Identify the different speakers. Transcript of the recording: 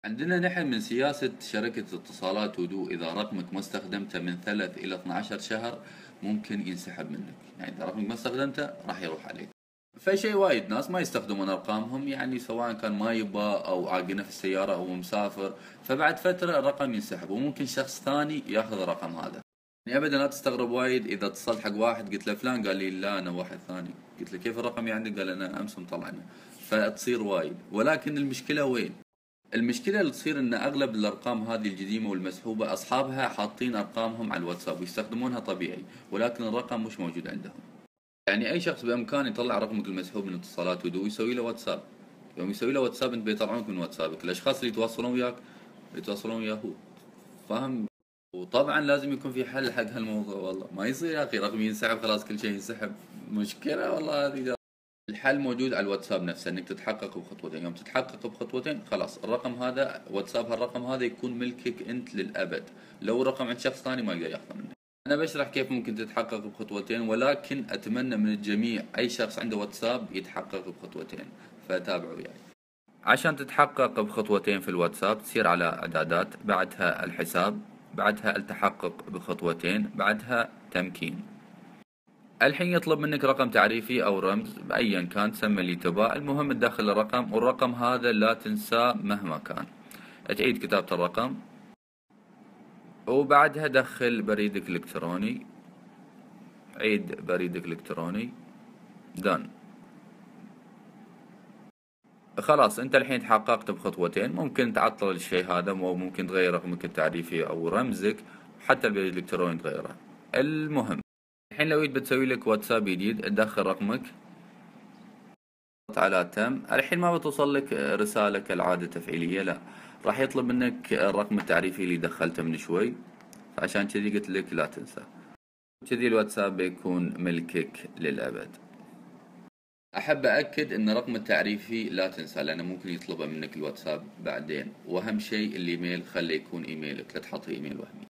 Speaker 1: عندنا نحن من سياسة شركة اتصالات ودو، إذا رقمك ما استخدمته من 3 إلى 12 شهر ممكن ينسحب منك. يعني إذا رقمك ما استخدمته راح يروح عليك. فشيء وايد ناس ما يستخدمون أرقامهم، يعني سواء كان ما يبا أو عاقلنا في السيارة أو مسافر، فبعد فترة الرقم ينسحب وممكن شخص ثاني ياخذ الرقم هذا. يعني أبدا لا تستغرب وايد إذا اتصلت حق واحد قلت له فلان، قال لي لا أنا واحد ثاني. قلت له كيف الرقم عندك؟ قال أنا أمس مطلعني. فتصير وايد. ولكن المشكلة وين؟ المشكلة اللي تصير ان اغلب الارقام هذه القديمة والمسحوبة اصحابها حاطين ارقامهم على الواتساب ويستخدمونها طبيعي، ولكن الرقم مش موجود عندهم. يعني اي شخص بامكانه يطلع رقمك المسحوب من اتصالات ودو ويسوي له واتساب. يوم يسوي له واتساب انت بيطلعونك من واتسابك. الاشخاص اللي يتواصلون وياك يتواصلون وياه هو. فاهم؟ وطبعا لازم يكون في حل حق هالموضوع. والله ما يصير يا اخي رقمي ينسحب خلاص كل شيء ينسحب. مشكلة والله هذه. الحل موجود على الواتساب نفسه، انك تتحقق بخطوتين. يوم تتحقق بخطوتين خلاص الرقم هذا واتساب، هالرقم هذا يكون ملكك انت للابد. لو الرقم عند شخص ثاني ما يقدر ياخذه منك. انا بشرح كيف ممكن تتحقق بخطوتين، ولكن اتمنى من الجميع اي شخص عنده واتساب يتحقق بخطوتين. فتابعوا يعني. عشان تتحقق بخطوتين في الواتساب تسير على اعدادات، بعدها الحساب، بعدها التحقق بخطوتين، بعدها تمكين. الحين يطلب منك رقم تعريفي او رمز ايا كان، تسمى اللي تباه، المهم تدخل الرقم، والرقم هذا لا تنساه مهما كان. تعيد كتابة الرقم، وبعدها دخل بريدك الالكتروني. عيد بريدك الالكتروني. دن. خلاص انت الحين تحققت بخطوتين. ممكن تعطل الشيء هذا، وممكن تغير رقمك التعريفي او رمزك، حتى البريد الالكتروني تغيره. المهم الحين لو بتسوي لك واتساب جديد تدخل رقمك على تم. الحين ما بتوصل لك رسالة كالعادة تفعيلية، لا، راح يطلب منك الرقم التعريفي اللي دخلته من شوي. فعشان كذي قلت لك لا تنسى. كذي الواتساب بيكون ملكك للأبد. أحب أأكد أن رقم التعريفي لا تنسى، لأنه ممكن يطلبه منك الواتساب بعدين. وأهم شيء الإيميل خليه يكون إيميلك، لا تحط إيميل وهمي.